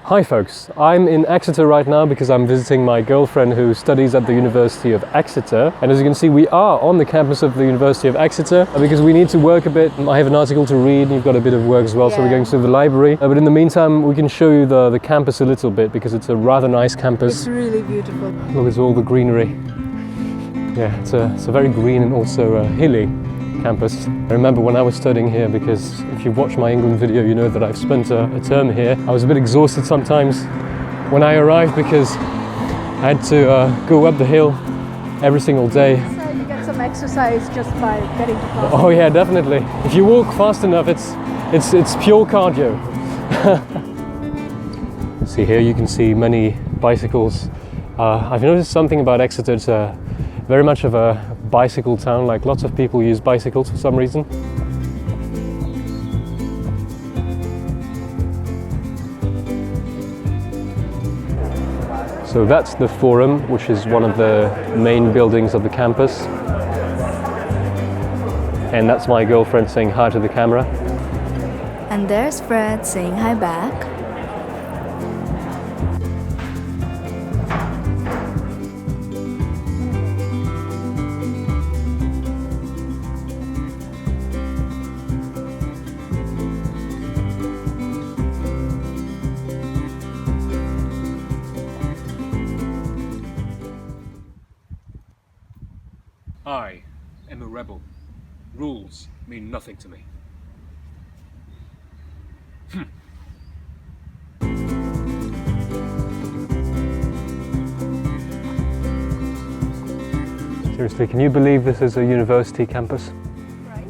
Hi folks, I'm in Exeter right now because I'm visiting my girlfriend who studies at the University of Exeter. And as you can see, we are on the campus of the University of Exeter because we need to work a bit. I have an article to read and you've got a bit of work as well, so we're going to the library. But in the meantime, we can show you the campus a little bit because it's a rather nice campus. It's really beautiful. Look at all the greenery. Yeah, it's a very green and also hilly campus. I remember when I was studying here, because if you've watched my England video, you know that I've spent a term here. I was a bit exhausted sometimes when I arrived because I had to go up the hill every single day. So you get some exercise just by getting to class. Oh yeah, definitely. If you walk fast enough, it's pure cardio. See, here you can see many bicycles. I've noticed something about Exeter. It's very much of a bicycle town, like lots of people use bicycles for some reason. So that's the Forum, which is one of the main buildings of the campus. And that's my girlfriend saying hi to the camera. And there's Fred saying hi back. I am a rebel. Rules mean nothing to me. Seriously, can you believe this is a university campus? Right?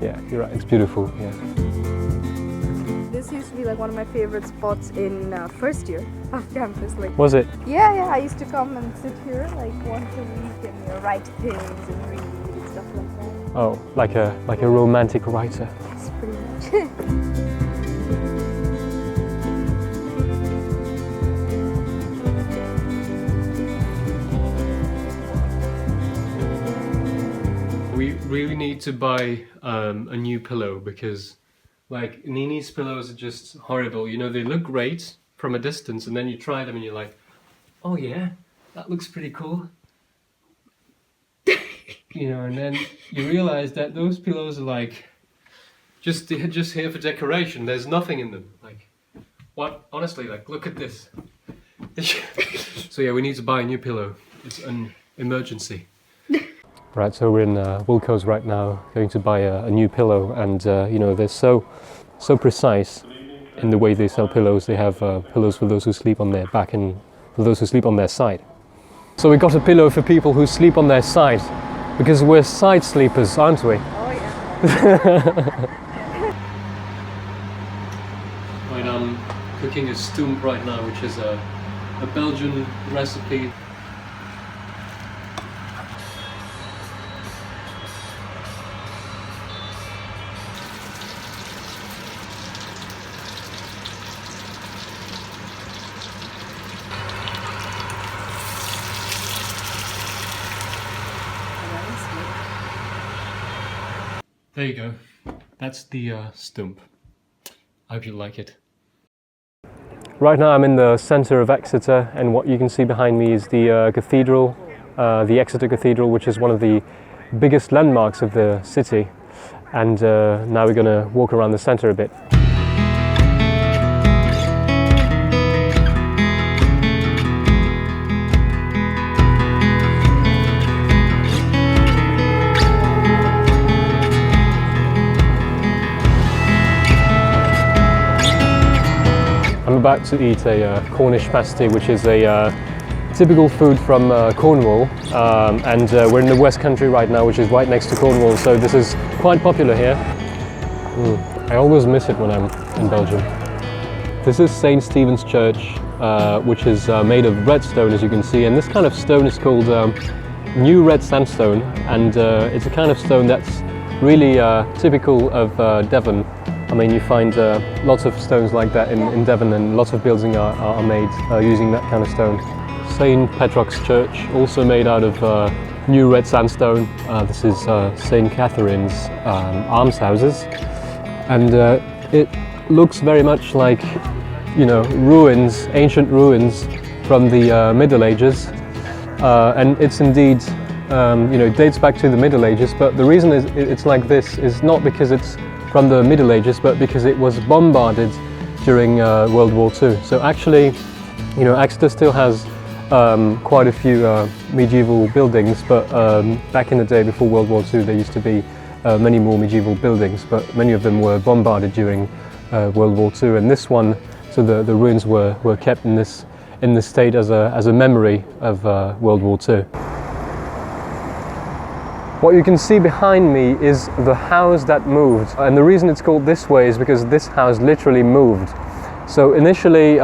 Yeah, you're right, it's beautiful, yeah. This used to be like one of my favorite spots in first year of campus. Like, Was it? yeah, I used to come and sit here like once a week and write things and read and stuff like that. Oh, like a romantic writer. That's pretty much. We really need to buy a new pillow because like Nini's pillows are just horrible. You know, they look great from a distance and then you try them and you're like, oh yeah, that looks pretty cool. You know, and then you realize that those pillows are like just here for decoration. There's nothing in them. Like, what? Honestly, like, look at this. So yeah, we need to buy a new pillow. It's an emergency. Right, so we're in Wilko's right now, going to buy a new pillow, and you know, they're so precise in the way they sell pillows. They have pillows for those who sleep on their back and for those who sleep on their side. So we got a pillow for people who sleep on their side, because we're side sleepers, aren't we? Oh yeah. Right, I'm cooking a stoomp right now, which is a Belgian recipe. There you go. That's the stoomp. I hope you like it. Right now I'm in the centre of Exeter, and what you can see behind me is the cathedral, the Exeter Cathedral, which is one of the biggest landmarks of the city. And now we're going to walk around the centre a bit. I'm about to eat a Cornish pasty, which is a typical food from Cornwall, and we're in the West Country right now, which is right next to Cornwall, so this is quite popular here. I always miss it when I'm in Belgium. This is St. Stephen's Church, which is made of red stone, as you can see, and this kind of stone is called new red sandstone, and it's a kind of stone that's really typical of Devon. I mean, you find lots of stones like that in Devon, and lots of buildings are made using that kind of stone. St. Petrock's Church, also made out of new red sandstone. This is St. Catherine's almshouses, and it looks very much like you know, ruins, ancient ruins from the Middle Ages, and it's indeed, you know, dates back to the Middle Ages. But the reason it's like this is not because it's from the Middle Ages, but because it was bombarded during World War II. So actually, you know, Exeter still has quite a few medieval buildings, but back in the day before World War II, there used to be many more medieval buildings, but many of them were bombarded during World War II. And this one, so the ruins were kept in this state as a memory of World War II. What you can see behind me is the house that moved, and the reason it's called this way is because this house literally moved. So initially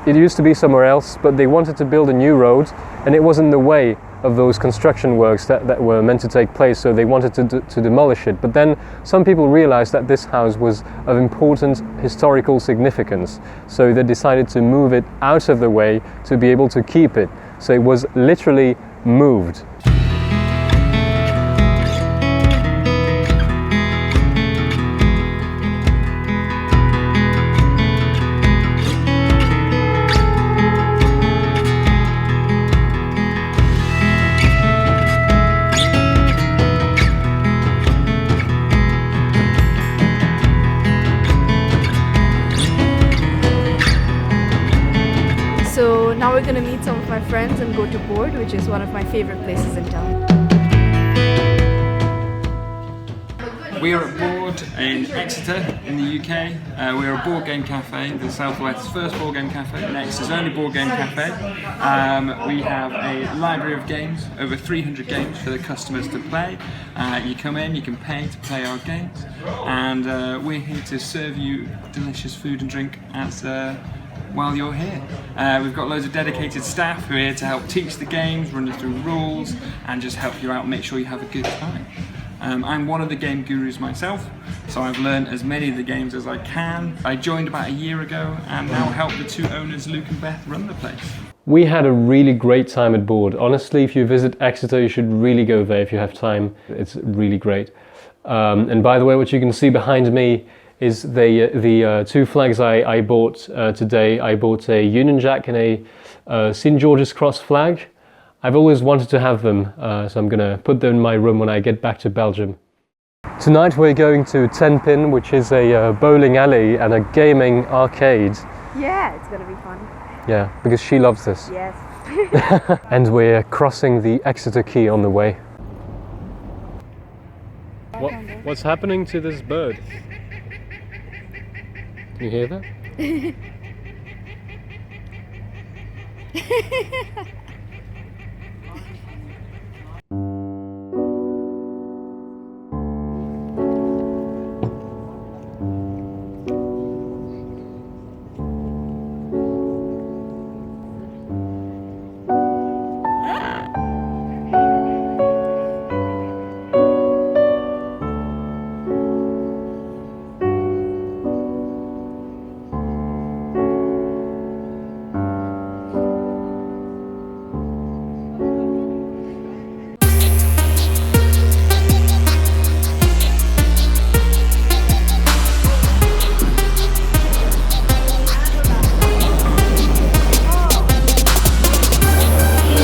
it used to be somewhere else, but they wanted to build a new road and it was in the way of those construction works that were meant to take place, so they wanted to demolish it. But then some people realized that this house was of important historical significance, so they decided to move it out of the way to be able to keep it. So it was literally moved. So now we're gonna meet some of my friends and go to Board, which is one of my favorite places in town. We are at Board in Exeter in the UK. We are a board game cafe, the South West's first board game cafe, and Exeter's only board game cafe. We have a library of games, over 300 games for the customers to play. You come in, you can pay to play our games, and we're here to serve you delicious food and drink while you're here. We've got loads of dedicated staff who are here to help teach the games, run you through rules, and just help you out and make sure you have a good time. I'm one of the game gurus myself, so I've learned as many of the games as I can. I joined about a year ago and now help the two owners, Luke and Beth, run the place. We had a really great time at Board. Honestly, if you visit Exeter, you should really go there if you have time. It's really great. And by the way, what you can see behind me is the two flags I bought today. I bought a Union Jack and a St. George's Cross flag. I've always wanted to have them, so I'm going to put them in my room when I get back to Belgium. Tonight we're going to 10 Pin, which is a bowling alley and a gaming arcade. Yeah, it's gonna be fun. Yeah, because she loves this. Yes. And we're crossing the Exeter Quay on the way. What's happening to this bird? Can you hear that?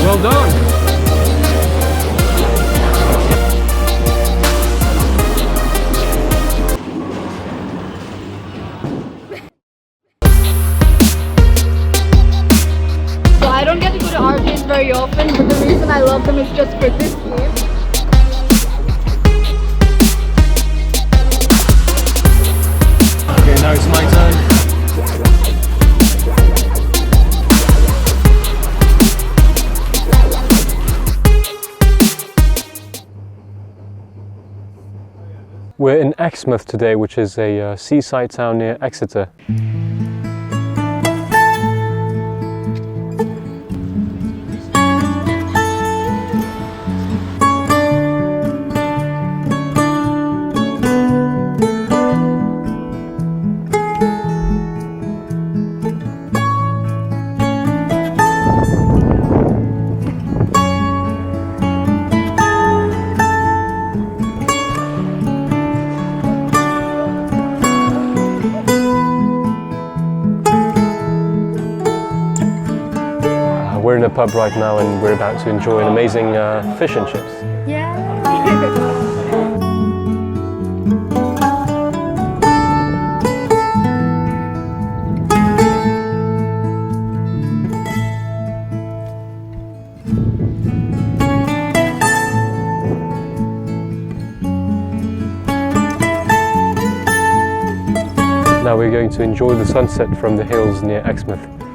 Well done. So I don't get to go to arcades very often, but the reason I love them is just for this game. Okay, now it's my turn. We're in Exmouth today, which is a seaside town near Exeter. a pub right now and we're about to enjoy an amazing fish and chips. Yeah. Now we're going to enjoy the sunset from the hills near Exmouth.